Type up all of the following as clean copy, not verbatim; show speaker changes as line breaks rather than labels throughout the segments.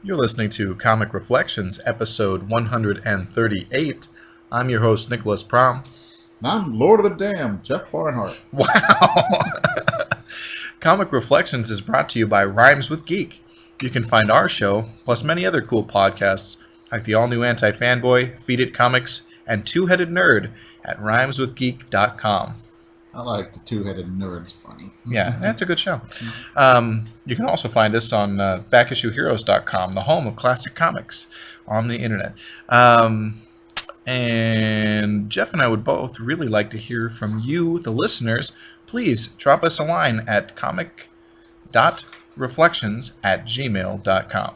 You're listening to Comic Reflections, episode 138. I'm your host, Nicholas Prom.
And I'm Lord of the Dam, Jeff Barnhart.
Wow! Comic Reflections is brought to you by Rhymes with Geek. You can find our show, plus many other cool podcasts, like the all-new Anti-Fanboy, Feed It Comics, and Two-Headed Nerd at rhymeswithgeek.com.
I like the Two-Headed Nerd's funny.
Yeah, that's a good show. You can also find us on backissueheroes.com, the home of classic comics on the internet. And Jeff and I would both really like to hear from you, the listeners. Please drop us a line at comic.reflections@gmail.com.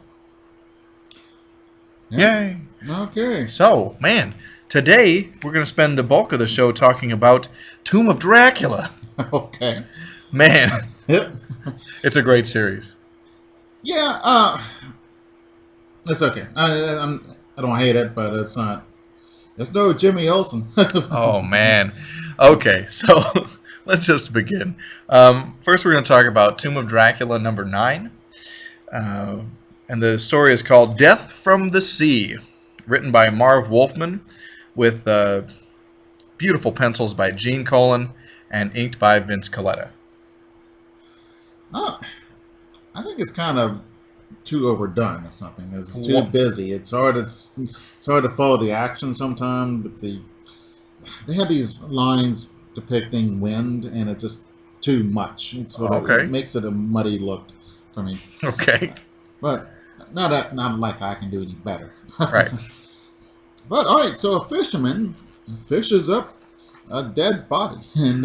Yeah.
Yay!
Okay.
So, man, today we're going to spend the bulk of the show talking about Tomb of Dracula.
Okay.
Man,
Yep.
it's a great series.
Yeah, it's okay. I don't hate it, but it's not. There's no Jimmy Olsen.
Oh, man. Okay, so let's just begin. First, we're going to talk about Tomb of Dracula number 9. And the story is called Death from the Sea, written by Marv Wolfman, with beautiful pencils by Gene Colan and inked by Vince Colletta.
I think it's kind of too overdone or something. It's too busy. It's hard to follow the action sometimes. But they have these lines depicting wind, and it's just too much. It makes it a muddy look for me.
Okay.
But not like I can do any better.
Right.
But all right, so a fisherman fishes up a dead body, and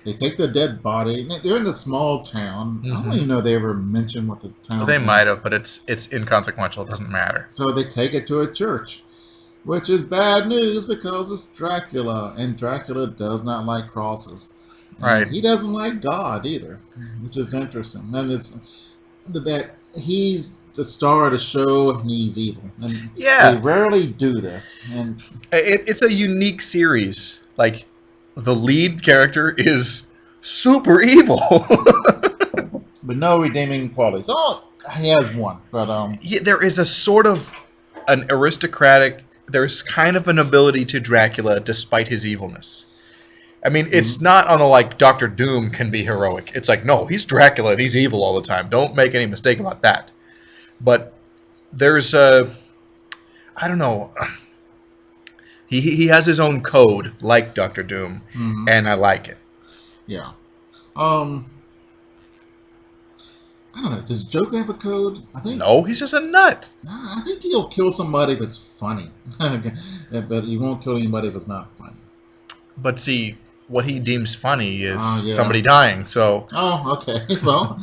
they take the dead body. They're in a small town.
Mm-hmm.
I don't even know if they ever mentioned what the town.
They might have, but it's inconsequential. It doesn't matter.
So they take it to a church, which is bad news because it's Dracula, and Dracula does not like crosses. And
right.
He doesn't like God either, which is interesting. And it's that he's the star of the show and he's evil. And they rarely do this. And
it's a unique series. Like, the lead character is super evil.
But no redeeming qualities. Oh, he has one. But
there is a sort of an aristocratic, there's kind of an ability to Dracula despite his evilness. I mean, it's not on the, like, Dr. Doom can be heroic. It's like, no, he's Dracula and he's evil all the time. Don't make any mistake about that. But there's I don't know. He has his own code, like Dr. Doom, and I like it.
Yeah. I don't know. Does Joker have a code?
No, he's just a nut.
I think he'll kill somebody if it's funny. But he won't kill anybody if it's not funny.
But see, what he deems funny is somebody dying, so...
Oh, okay. Well,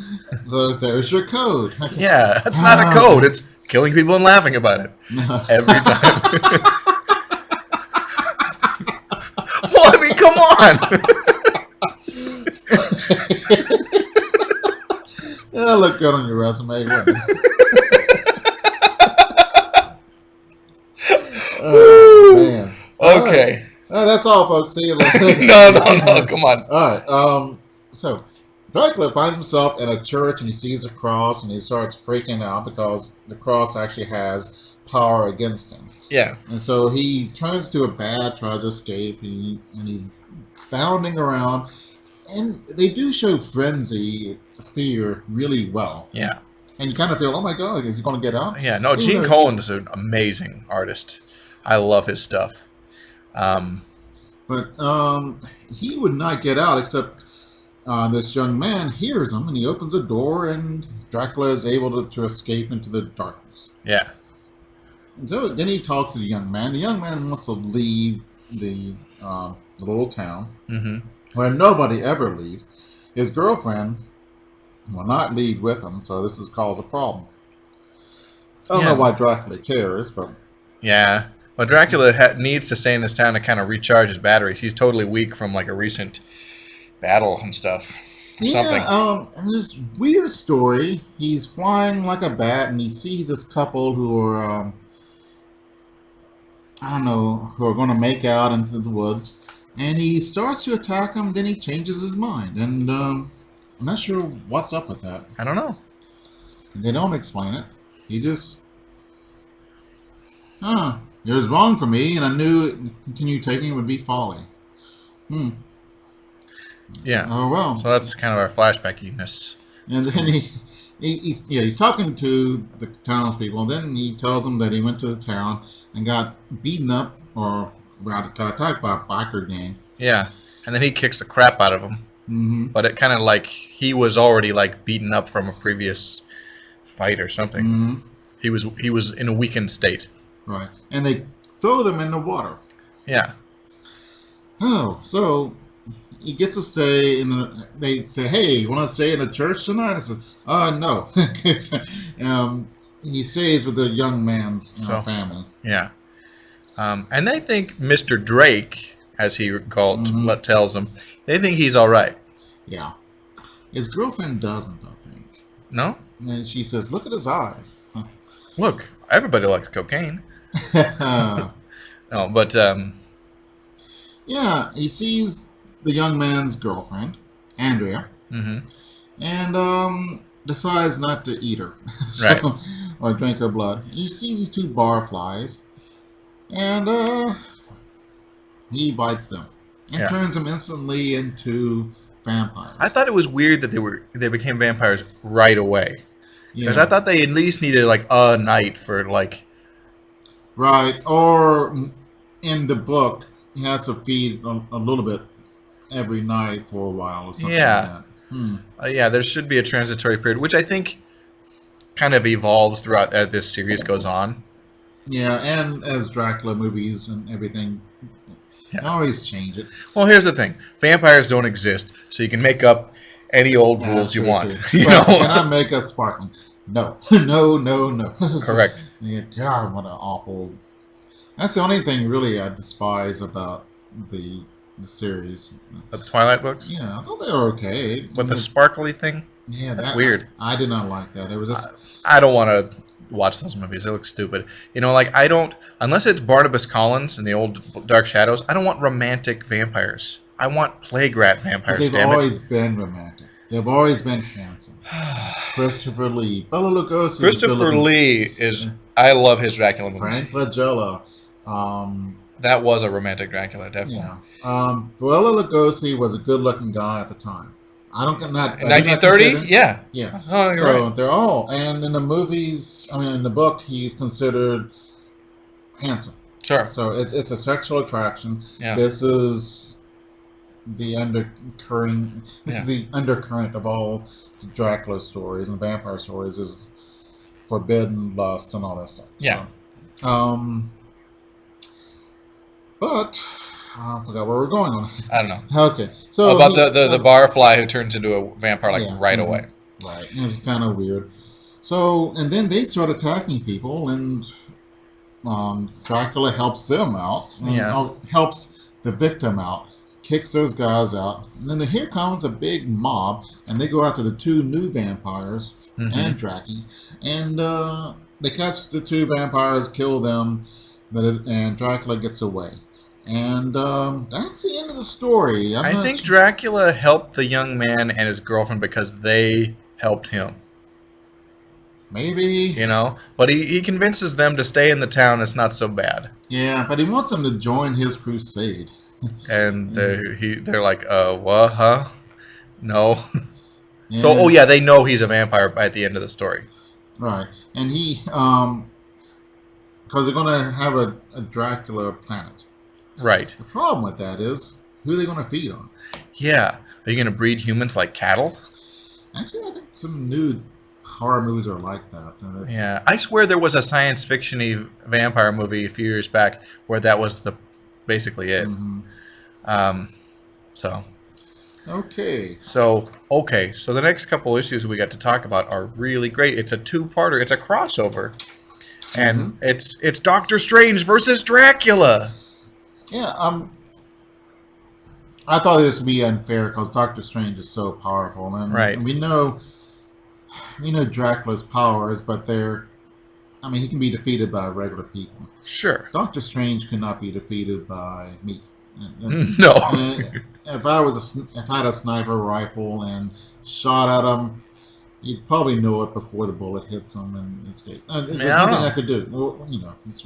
there's your code.
Yeah, that's not a code. It's killing people and laughing about it. Every time. Well, I mean, come on!
That'll look good on your resume, wouldn't it? Oh, man.
Okay.
Right. That's all, folks. See you later.
No, come on.
All right. So Dracula finds himself in a church and he sees a cross and he starts freaking out because the cross actually has power against him.
Yeah.
And so he turns to a bat, tries to escape, and he's bounding around. And they do show frenzy, fear really well.
Yeah.
And you kind of feel, oh my God, is he going to get out?
Yeah, no, Gene Colan is an amazing artist. I love his stuff.
But he would not get out except this young man hears him and he opens a door and Dracula is able to escape into the darkness.
Yeah.
And so then he talks to the young man. The young man wants to leave the little town where nobody ever leaves. His girlfriend will not leave with him, so this has caused a problem. I don't know why Dracula cares, but...
Yeah. Well, Dracula needs to stay in this town to kind of recharge his batteries. He's totally weak from, like, a recent battle and stuff. Something.
And this weird story, he's flying like a bat, and he sees this couple who are, who are going to make out into the woods. And he starts to attack them, then he changes his mind. And I'm not sure what's up with that.
I don't know.
They don't explain it. He just Huh. It was wrong for me, and I knew continue taking it would be folly. Hmm.
Yeah.
Oh well.
So that's kind of our flashback-iness.
And then he's talking to the townspeople, and then he tells them that he went to the town and got beaten up or got attacked by a biker gang.
Yeah. And then he kicks the crap out of him.
Mm-hmm.
But it kind of like he was already like beaten up from a previous fight or something.
Mm-hmm.
He was in a weakened state.
Right. And they throw them in the water.
Yeah.
Oh, so he gets to stay in the, they say, hey, you want to stay in the church tonight? I said, no. He stays with the young man's family.
Yeah. And they think Mr. Drake, as he tells them, they think he's all right.
Yeah. His girlfriend doesn't, I think.
No?
And she says, look at his eyes.
Look, everybody likes cocaine. No, but...
yeah, he sees the young man's girlfriend, Andrea, and decides not to eat her
right.
or drink her blood. He sees these two barflies, and he bites them and turns them instantly into vampires.
I thought it was weird that they became vampires right away, because I thought they at least needed like a night for like.
Right, or in the book, he has to feed a little bit every night for a while or something like that.
Yeah, there should be a transitory period, which I think kind of evolves throughout as this series goes on.
Yeah, and as Dracula movies and everything, they always change it.
Well, here's the thing. Vampires don't exist, so you can make up any old rules you want. You know?
Can I make up sparkling? No. No.
Correct.
Yeah, God, what an awful... That's the only thing really I despise about the series.
The Twilight books?
Yeah, I thought they were okay.
But the sparkly thing?
Yeah,
that's weird.
I did not like that. It was just...
I don't want to watch those movies. They look stupid. You know, like, I don't... Unless it's Barnabas Collins in the old Dark Shadows, I don't want romantic vampires. I want plague rat vampires,
but they've always been romantic. They've always been handsome. Christopher Lee. Bela Lugosi.
Christopher Lee is... I love his Dracula movies.
Frank Langella.
That was a romantic Dracula, definitely.
Yeah. Bela Lugosi was a good-looking guy at the time. I don't get that.
In 1930? Yeah.
Yeah.
Oh,
so
right.
they're all, and in the movies, in the book, he's considered handsome.
Sure.
So it's a sexual attraction.
Yeah.
This is the undercurrent. This is the undercurrent of all the Dracula stories and vampire stories is forbidden lust and all that stuff.
Yeah.
So, but I forgot where we're going on.
I don't know.
Okay, so
about the barfly who turns into a vampire right away.
Right, it was kind of weird. So and then they start attacking people, and Dracula helps them out. Helps the victim out, kicks those guys out, and then here comes a big mob, and they go after the two new vampires and Dracula, and they catch the two vampires, kill them, and Dracula gets away. And that's the end of the story.
I think Dracula helped the young man and his girlfriend because they helped him.
Maybe.
You know? But he convinces them to stay in the town. It's not so bad.
Yeah, but he wants them to join his crusade.
And they're like, what, huh? No.
Yeah.
So, they know he's a vampire at the end of the story.
Right. And he, because they're going to have a Dracula planet.
Right.
The problem with that is, who are they going to feed on?
Yeah. Are you going to breed humans like cattle?
Actually, I think some new horror movies are like that.
Yeah. I swear there was a science fiction-y vampire movie a few years back where that was basically it. So.
Okay.
So the next couple issues we got to talk about are really great. It's a two-parter. It's a crossover. And it's Doctor Strange versus Dracula.
Yeah, I thought this would be unfair because Doctor Strange is so powerful, and we know Dracula's powers, but he can be defeated by regular people.
Sure.
Doctor Strange cannot be defeated by me.
No.
If I had a sniper rifle and shot at him, He'd probably know it before the bullet hits him and escape. There's
I don't
nothing
know.
I could do. Well, he's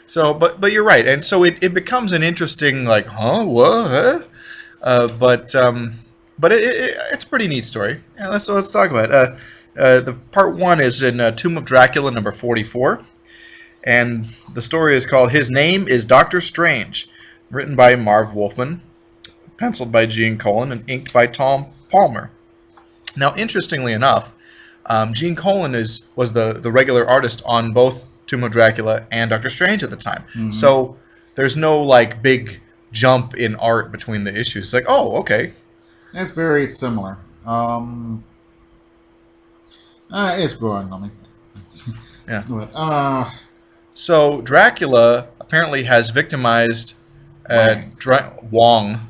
So, but you're right, and so it becomes an interesting like, huh, what, huh? But it's a pretty neat story. Yeah, let's talk about it. The part one is in Tomb of Dracula number 44, and the story is called "His Name is Doctor Strange," written by Marv Wolfman, penciled by Gene Colan, and inked by Tom Palmer. Now, interestingly enough, Gene Colan was the regular artist on both Tomb of Dracula and Doctor Strange at the time.
Mm-hmm.
So there's no like big jump in art between the issues. It's like, oh, okay.
It's very similar. It's growing on me.
Yeah.
But,
So Dracula apparently has victimized
Wong.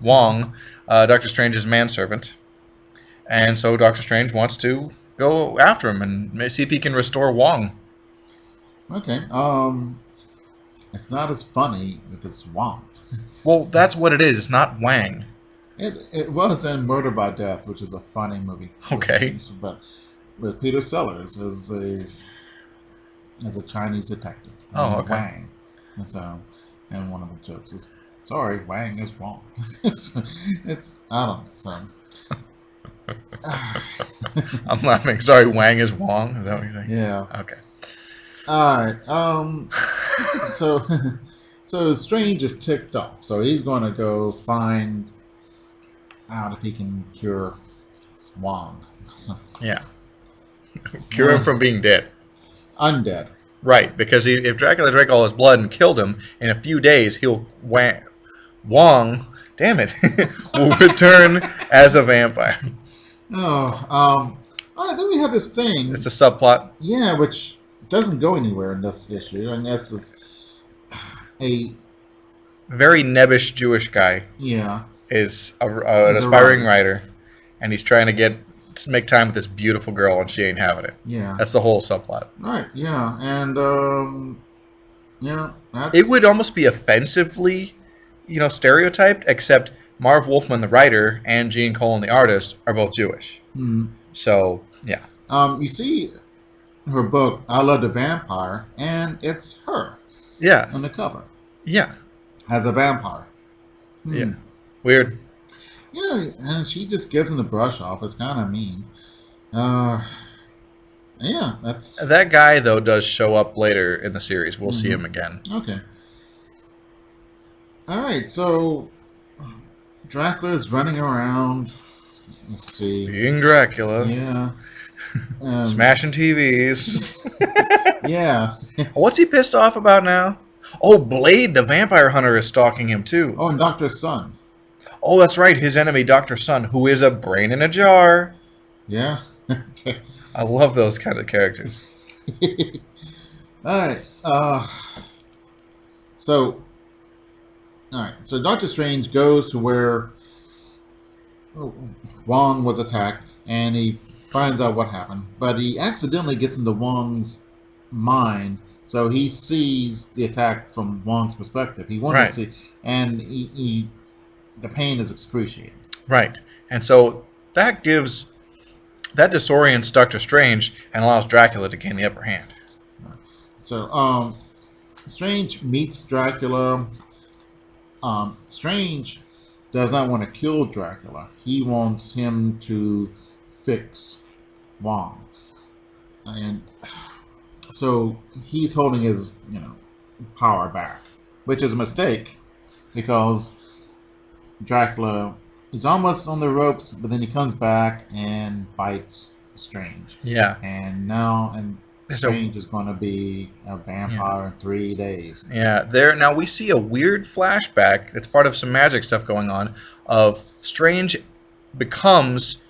Wong, Doctor Strange's manservant. And so Doctor Strange wants to go after him and see if he can restore Wong.
Okay. It's not as funny if it's Wong.
Well, that's what it is. It's not Wang.
It was in Murder by Death, which is a funny movie.
Okay.
But with Peter Sellers as a Chinese detective.
Oh, okay.
Wang. And one of the jokes is, "Sorry, Wang is wrong." it's I don't know. So.
I'm laughing. Sorry, Wang is Wong. Is that what you're saying?
Yeah.
Okay.
All right. So Strange is ticked off. So he's going to go find out if he can cure Wong. So,
Yeah. Cure him from being dead.
Undead.
Right, because if Dracula drank all his blood and killed him, in a few days Wong, damn it, will return as a vampire.
Oh, all right, then we have this thing.
It's a subplot.
Yeah, which doesn't go anywhere in this issue. And this is a
very nebbish Jewish guy is an aspiring writer, and he's trying to make time with this beautiful girl, and she ain't having it.
Yeah.
That's the whole subplot.
Right, yeah. And,
it would almost be offensively, stereotyped, except Marv Wolfman, the writer, and Gene Colan, the artist, are both Jewish.
Hmm.
So, yeah.
You see her book, I Love the Vampire, and it's her.
Yeah.
On the cover.
Yeah.
As a vampire.
Yeah. Weird.
Yeah, and she just gives him the brush off. It's kind of mean. Yeah, that's...
That guy, though, does show up later in the series. We'll see him again.
Okay. Alright, so... Dracula's running around. Let's see.
Being Dracula.
Yeah.
Smashing TVs.
Yeah.
What's he pissed off about now? Oh, Blade, the vampire hunter, is stalking him, too.
Oh, and Dr. Sun.
Oh, that's right. His enemy, Dr. Sun, who is a brain in a jar.
Yeah. Okay.
I love those kind of characters.
Alright. So Doctor Strange goes to where Wong was attacked, and he finds out what happened. But he accidentally gets into Wong's mind, so he sees the attack from Wong's perspective. He wanted to see, and the pain is excruciating. Right,
and so that disorients Doctor Strange and allows Dracula to gain the upper hand.
So, Strange meets Dracula. Strange does not want to kill Dracula. He wants him to fix Wong. And so he's holding his, power back, which is a mistake because Dracula is almost on the ropes, but then he comes back and bites Strange.
Yeah.
And Strange is going to be a vampire in 3 days.
Yeah. Now we see a weird flashback that's part of some magic stuff going on of Strange becomes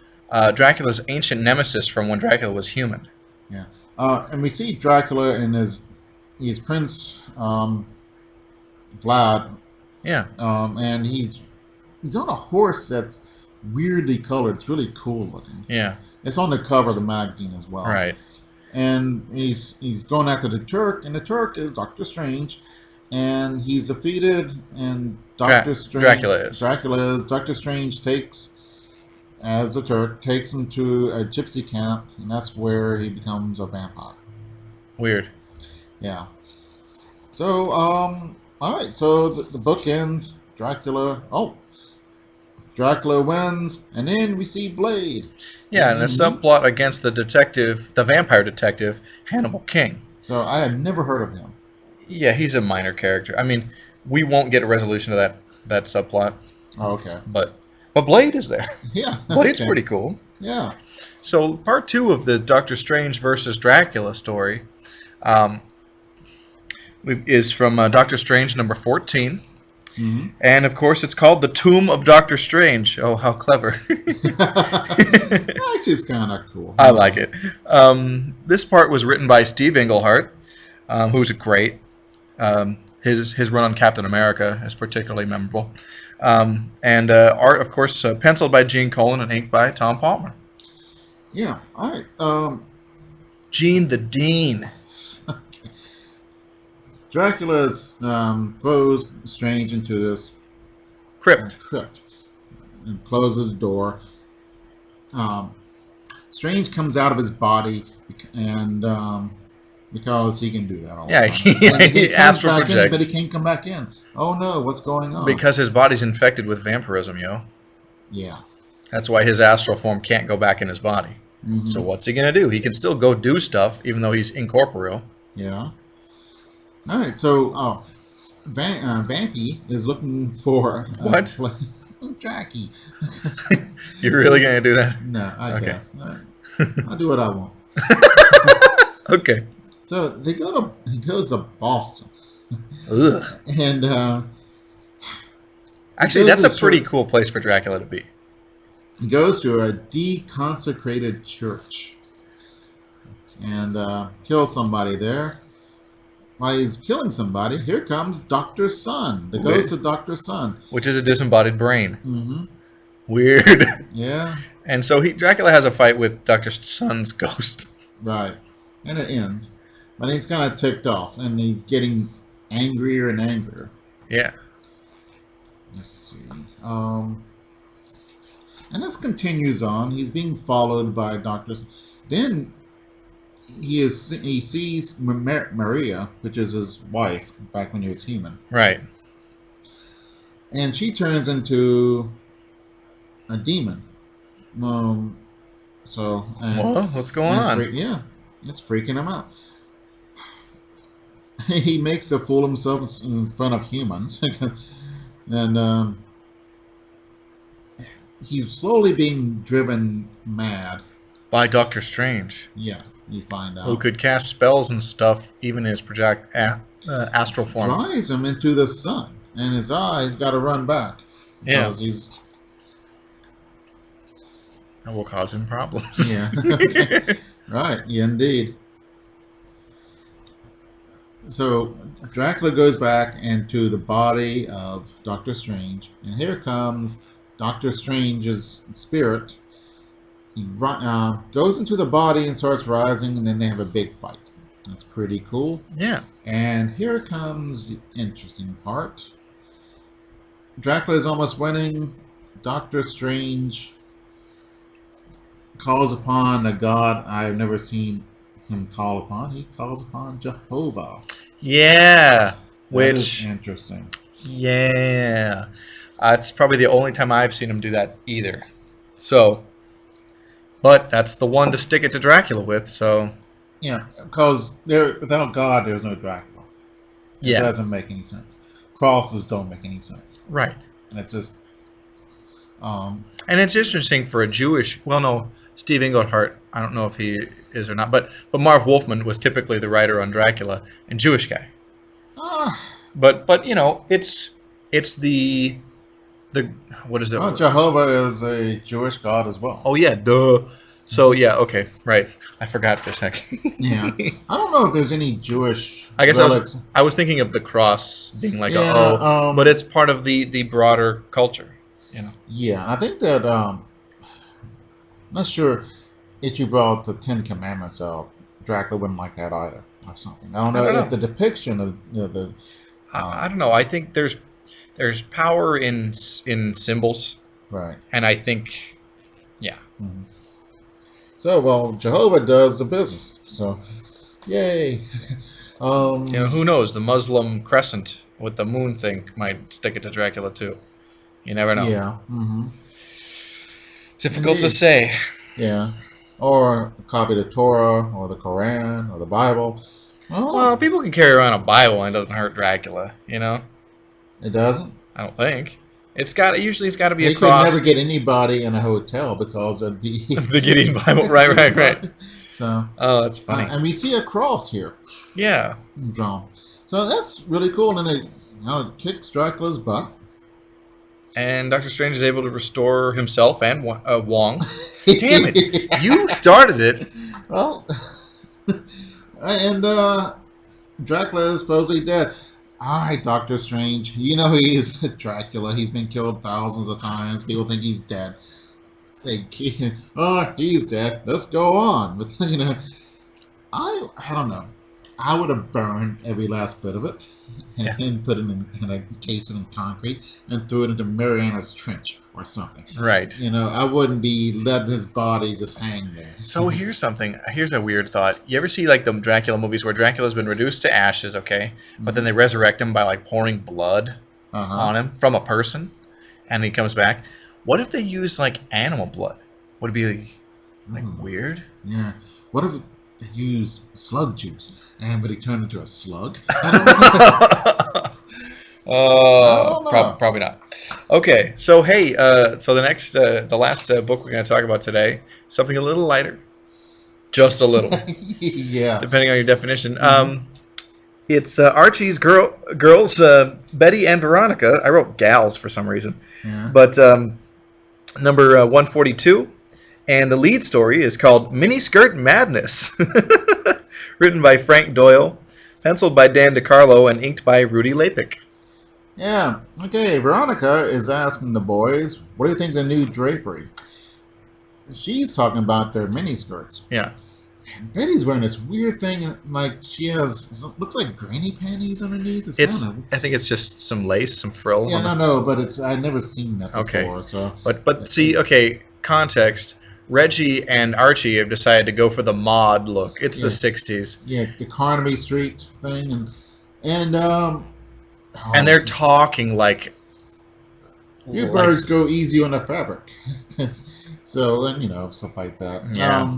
Dracula's ancient nemesis from when Dracula was human.
Yeah. And we see Dracula in his Prince Vlad.
Yeah.
And he's on a horse that's weirdly colored. It's really cool looking.
Yeah.
It's on the cover of the magazine as well.
Right.
And he's going after the Turk, and the Turk is Doctor Strange, and he's defeated, and Dracula is. Doctor Strange takes as the Turk takes him to a gypsy camp, and that's where he becomes a vampire.
Weird.
Yeah. So, all right. So the book ends. Dracula. Oh, Dracula wins, and then we see Blade.
Yeah, and a subplot against the vampire detective, Hannibal King.
So I had never heard of him.
Yeah, he's a minor character. I mean, we won't get a resolution to that subplot.
Oh, okay.
But Blade is there.
Yeah.
Blade's pretty cool.
Yeah.
So part 2 of the Doctor Strange versus Dracula story is from Doctor Strange number 14.
Mm-hmm.
And, of course, it's called The Tomb of Doctor Strange. Oh, how clever.
Actually, it's kind of cool.
I like it. This part was written by Steve Englehart, who's great. His run on Captain America is particularly memorable. And art, of course, penciled by Gene Colan and inked by Tom Palmer.
Yeah, all right.
Gene the Dean.
Dracula's throws Strange into this
Crypt.
And closes the door. Strange comes out of his body and because he can do that all the time.
He astral projects.
But he can't come back in. Oh no, what's going on?
Because his body's infected with vampirism, yo.
Yeah.
That's why his astral form can't go back in his body.
Mm-hmm.
So what's he going to do? He can still go do stuff, even though he's incorporeal.
Yeah. All right, so Vampy is looking for
what?
Jackie.
You're really gonna do that?
No, I guess. I'll do what I want.
Okay.
So he goes to Boston.
Ugh.
And
actually, that's a pretty cool place for Dracula to be.
He goes to a deconsecrated church and kills somebody there. While he's killing somebody, here comes Dr. Sun, the ghost of Dr. Sun.
Which is a disembodied brain.
Mm-hmm.
Weird.
Yeah.
And so Dracula has a fight with Dr. Sun's ghost.
Right. And it ends. But he's kind of ticked off, and he's getting angrier and angrier.
Yeah.
Let's see. And this continues on. He's being followed by Dr. Sun. Then he sees Maria, which is his wife, back when he was human.
Right.
And she turns into a demon. Whoa,
what's going on?
It's freaking him out. He makes a fool of himself in front of humans. And he's slowly being driven mad.
By Doctor Strange.
Yeah. You find out.
Who could cast spells and stuff, even in his astral form.
Drives him into the sun, and his eyes got to run back.
Yeah.
He's...
That will cause him problems.
Yeah. Right. Yeah, indeed. So Dracula goes back into the body of Doctor Strange, and here comes Doctor Strange's spirit. He goes into the body and starts rising, and then they have a big fight. That's pretty cool.
Yeah.
And here comes the interesting part. Dracula is almost winning. Doctor Strange calls upon a god I've never seen him call upon. He calls upon Jehovah.
Yeah.
That is interesting.
Yeah. It's probably the only time I've seen him do that either. So... But that's the one to stick it to Dracula with, so...
Yeah, because without God, there's no Dracula. It doesn't make any sense. Crosses don't make any sense.
Right.
It's just...
And it's interesting for a Jewish... Well, no, Steve Englehart, I don't know if he is or not, but Marv Wolfman was typically the writer on Dracula, and Jewish guy. But you know, it's the what is it?
Oh, Jehovah is a Jewish god as well.
Oh yeah, duh. So yeah, okay, right. I forgot for a second.
Yeah, I don't know if there's any Jewish.
I guess I was thinking of the cross being like but it's part of the broader culture, you know.
Yeah, I think that I'm not sure if you brought the Ten Commandments out, Dracula wouldn't like that either, or something. I don't know if the depiction of the.
I don't know. I think there's power in symbols,
right?
And I think Yeah.
Mm-hmm. So, well, Jehovah does the business. So, yay.
Who knows? The Muslim crescent with the moon thing might stick it to Dracula too. You never know.
Yeah. Mm-hmm.
Difficult to
Indeed.
say.
Yeah. Or copy the Torah or the Quran or the Bible.
Well, people can carry around a Bible and it doesn't hurt Dracula.
It doesn't.
I don't think. It's got to be
They
a
could
cross.
never get anybody in a hotel because it'd be
The Gideon Bible. Right.
So,
Oh, that's funny.
and we see a cross here
Yeah.
drawn. So that's really cool. And then it kicks Dracula's butt.
And Doctor Strange is able to restore himself and Wong. Damn it! You started it.
Well, and Dracula is supposedly dead. Alright, Doctor Strange. You know he's Dracula. He's been killed thousands of times. People think he's dead. He's dead. Let's go on. But, I don't know. I would have burned every last bit of it and put it in a case in concrete and threw it into Mariana's Trench or something.
Right.
I wouldn't be letting his body just hang there.
So here's something. Here's a weird thought. You ever see like the Dracula movies where Dracula's been reduced to ashes, okay? But then they resurrect him by like pouring blood on him from a person, and he comes back. What if they use like animal blood? Would it be like weird?
Yeah. What if they use slug juice but he turned into a slug?
Probably not. Okay, so hey, so the last book we're going to talk about today, something a little lighter, just a little,
yeah,
depending on your definition. It's Archie's girls, Betty and Veronica. I wrote gals for some reason, but number 142, and the lead story is called Miniskirt Madness, written by Frank Doyle, penciled by Dan DiCarlo, and inked by Rudy Lapik.
Yeah, okay, Veronica is asking the boys, what do you think of the new drapery? She's talking about their miniskirts.
Yeah.
And Betty's wearing this weird thing, like she has, looks like granny panties underneath.
I think it's just some lace, some frill.
Yeah, no, but I've never seen that before. So,
but see, okay, context. Reggie and Archie have decided to go for the mod look. It's the 60s.
Yeah, the Carnaby Street thing, and
they're talking like
you birds go easy on the fabric. So, and stuff like that.
Yeah.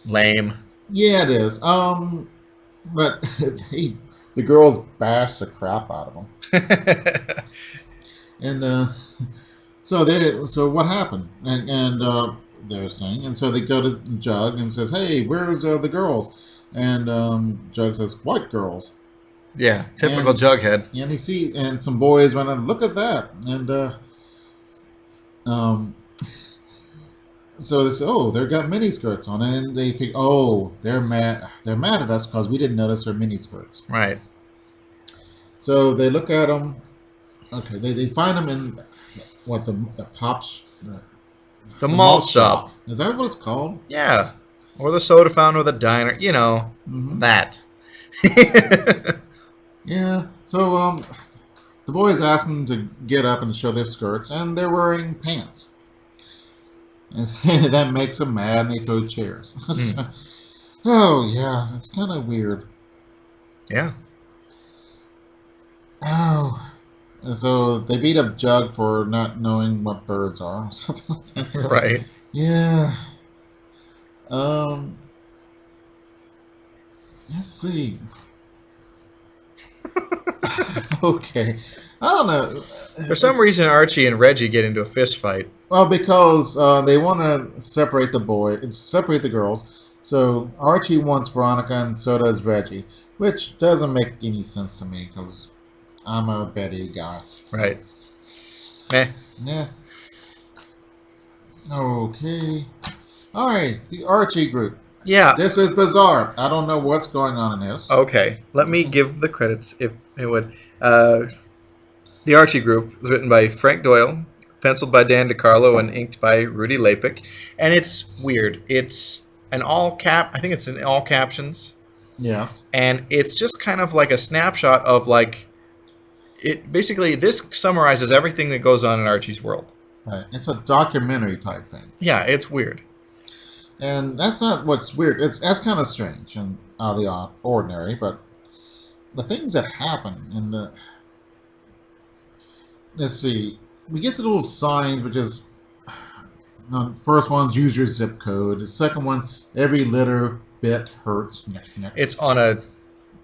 Lame.
Yeah, it is. But the girls bash the crap out of them. And so what happened? And they're saying, and so they go to Jug and says, "Hey, where's the girls?" And Jug says, "What girls?"
Yeah, typical Jughead.
And and some boys went and look at that, and so they say, "Oh, they've got miniskirts on," and they think, "Oh, they're mad at us because we didn't notice their miniskirts."
Right.
So they look at them. Okay, they find them in what the
malt shop.
Is that what it's called?
Yeah, or the soda fountain or the diner. That.
Yeah. So the boys ask them to get up and show their skirts, and they're wearing pants. And that makes them mad, and they throw chairs. Oh, yeah, it's kind of weird.
Yeah.
Oh. And so they beat up Jug for not knowing what birds are, or something like that.
Right.
Yeah. Let's see. Okay. I don't know.
For some reason, Archie and Reggie get into a fist fight.
Well, because they want to separate the girls. So Archie wants Veronica, and so does Reggie, which doesn't make any sense to me because I'm a Betty guy.
Right. Eh.
Yeah. Okay. All right. The Archie group.
Yeah.
This is bizarre. I don't know what's going on in this.
Okay. Let me give the credits, if it would. The Archie group was written by Frank Doyle, penciled by Dan DiCarlo, and inked by Rudy Lapik. And it's weird. It's I think it's in all captions.
Yeah.
And it's just kind of like a snapshot of like it. Basically, this summarizes everything that goes on in Archie's world.
Right. It's a documentary type thing.
Yeah, it's weird.
And that's not what's weird. That's kind of strange and out of the ordinary, but the things that happen in the... Let's see. We get to the little signs, which is... The first one's use your zip code. The second one, every litter bit hurts.
It's on a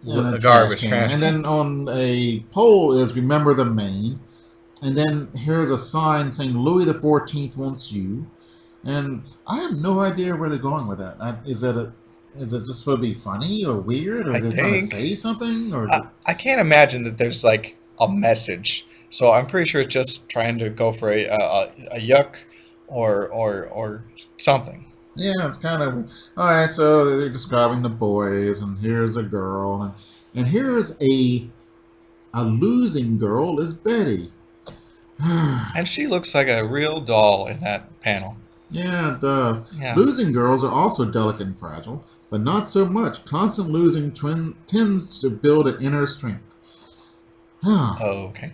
garbage trash
can. And then on a pole is remember the Maine. And then here's a sign saying Louis the 14th wants you. And I have no idea where they're going with that. Is it just supposed to be funny or weird, or are they trying to say something? Or
I can't imagine that there's like a message. So I'm pretty sure it's just trying to go for a yuck or something.
Yeah, it's kind of all right. So they're describing the boys, and here's a girl, and here's a losing girl is Betty.
And she looks like a real doll in that panel.
Yeah, it does.
Yeah.
Losing girls are also delicate and fragile, but not so much. Constant losing tends to build an inner strength.
Oh, okay.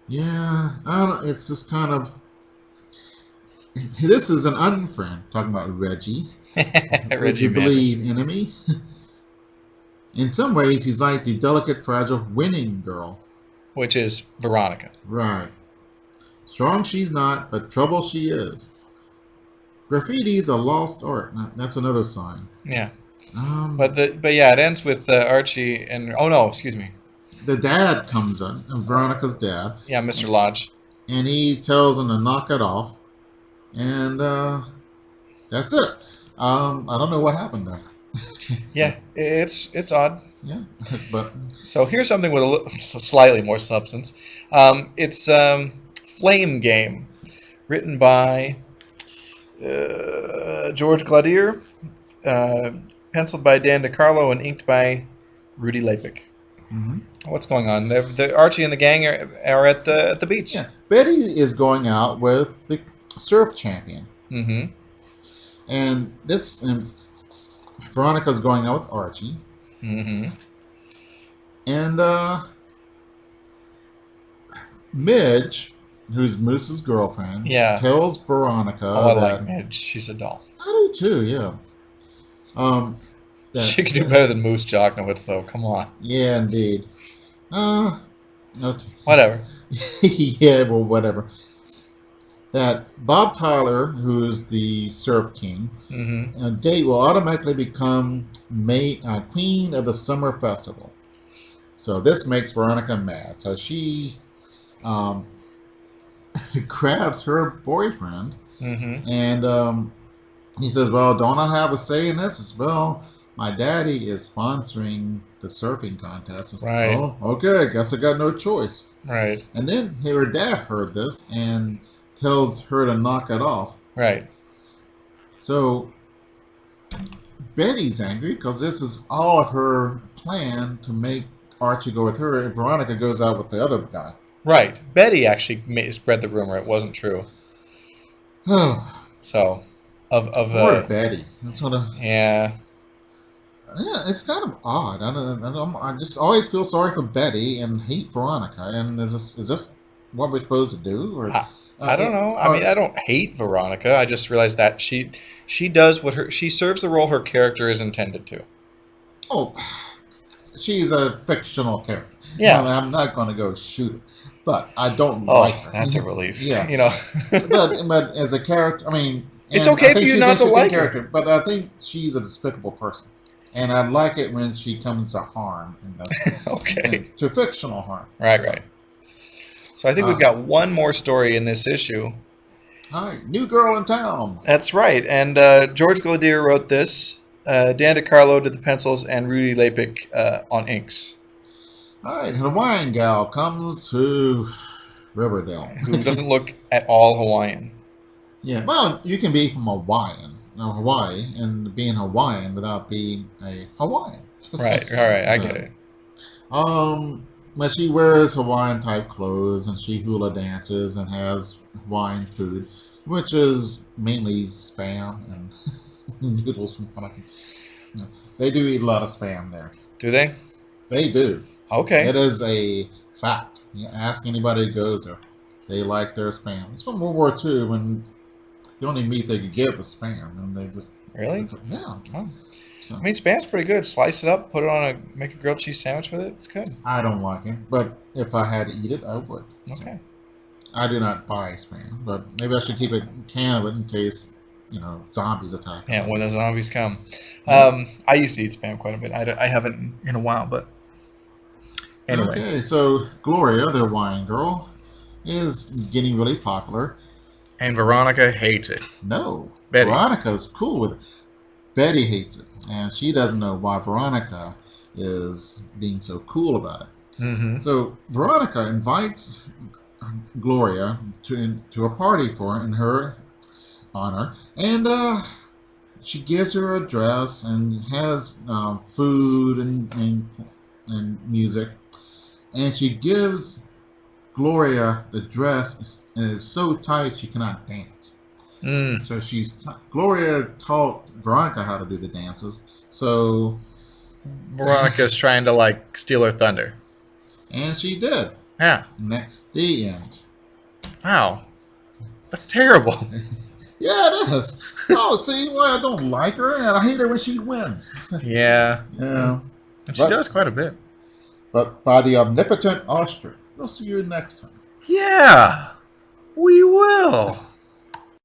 Yeah, it's just kind of... This is an unfriend, talking about Reggie. Would you believe enemy? In some ways, he's like the delicate, fragile, winning girl.
Which is Veronica.
Right. Strong she's not, but trouble she is. Graffiti's a lost art. That's another sign.
Yeah. But yeah, it ends with Archie and... Oh, no, excuse me.
The dad comes in, Veronica's dad.
Yeah, Mr. Lodge.
And he tells him to knock it off. And that's it. I don't know what happened there. So,
yeah, it's odd.
Yeah, but...
So here's something with slightly more substance. It's Flame Game, written by George Gladier, penciled by Dan DiCarlo, and inked by Rudy Lapik.
Mm-hmm.
What's going on? The Archie and the gang are at the beach.
Yeah, Betty is going out with the surf champion.
Mm-hmm.
And Veronica's going out with Archie.
Mm-hmm.
And Midge, who's Moose's girlfriend, tells Veronica
I like Midge. She's a doll.
I do too, yeah.
She could do better than Moose Jocknowitz, though. Come on.
Yeah, indeed. Okay.
Whatever.
Yeah, well, whatever. That Bob Tyler, who's the Surf King, date will automatically become Queen of the Summer Festival. So this makes Veronica mad. So she grabs her boyfriend, and he says, well, don't I have a say in this? Says, well, my daddy is sponsoring the surfing contest.
Right.
Oh, okay, I guess I got no choice.
Right.
And then her dad heard this and tells her to knock it off.
Right.
So Betty's angry because this is all of her plan to make Archie go with her, and Veronica goes out with the other guy.
Right. Betty actually spread the rumor. It wasn't true. So,
poor Betty. That's what.
Yeah.
Yeah, it's kind of odd. I just always feel sorry for Betty and hate Veronica. And is this what we're supposed to do? Or
I don't know. I mean, I don't hate Veronica. I just realized that she does she serves the role her character is intended to.
Oh, she's a fictional character.
Yeah.
I'm not going to go shoot her, but I don't like her.
That's a relief.
Yeah.
You know.
but as a character, I mean,
it's okay for you not to like her.
But I think she's a despicable person. And I like it when she comes to harm.
Okay.
To fictional harm.
Right. So I think we've got one more story in this issue.
All right. New girl in town.
That's right. And George Gladier wrote this. Dan DiCarlo did the pencils, and Rudy Lapik on inks.
All right. Hawaiian gal comes to Riverdale.
Who doesn't look at all Hawaiian.
Yeah. Well, you can be from Hawaii, and being Hawaiian without being a Hawaiian.
Right, all right, I get it.
But she wears Hawaiian type clothes, and she hula dances and has Hawaiian food, which is mainly spam and noodles from what I can. They do eat a lot of spam there.
Do they?
They do.
Okay.
It is a fact. You ask anybody who goes there. They like their Spam. It's from World War II when the only meat they could get was Spam, and they just
Really?
yeah.
Oh.
So,
I mean, Spam's pretty good. Slice it up, put it on make a grilled cheese sandwich with it. It's good.
I don't like it, but if I had to eat it, I would.
Okay.
So, I do not buy Spam, but maybe I should keep a can of it in case zombies attack.
Yeah, when the zombies come.
Yeah.
I used to eat Spam quite a bit. I haven't in a while, but anyway.
Okay, so Gloria, their wine girl, is getting really popular.
And Veronica hates it.
No,
Betty.
Veronica's cool with it. Betty hates it, and she doesn't know why Veronica is being so cool about it.
Mm-hmm.
So Veronica invites Gloria to a party in her honor, and she gives her a dress and has food and music, and she gives Gloria the dress, and it's so tight she cannot dance. So Gloria taught Veronica how to do the dances. So
Veronica's trying to steal her thunder.
And she did.
Yeah.
And the end.
Wow. That's terrible.
Yeah, it is. Oh, see why I don't like her, and I hate her when she wins.
Yeah.
Yeah.
And she does quite a bit.
But by the omnipotent Archie. We'll see you next time.
Yeah. We will.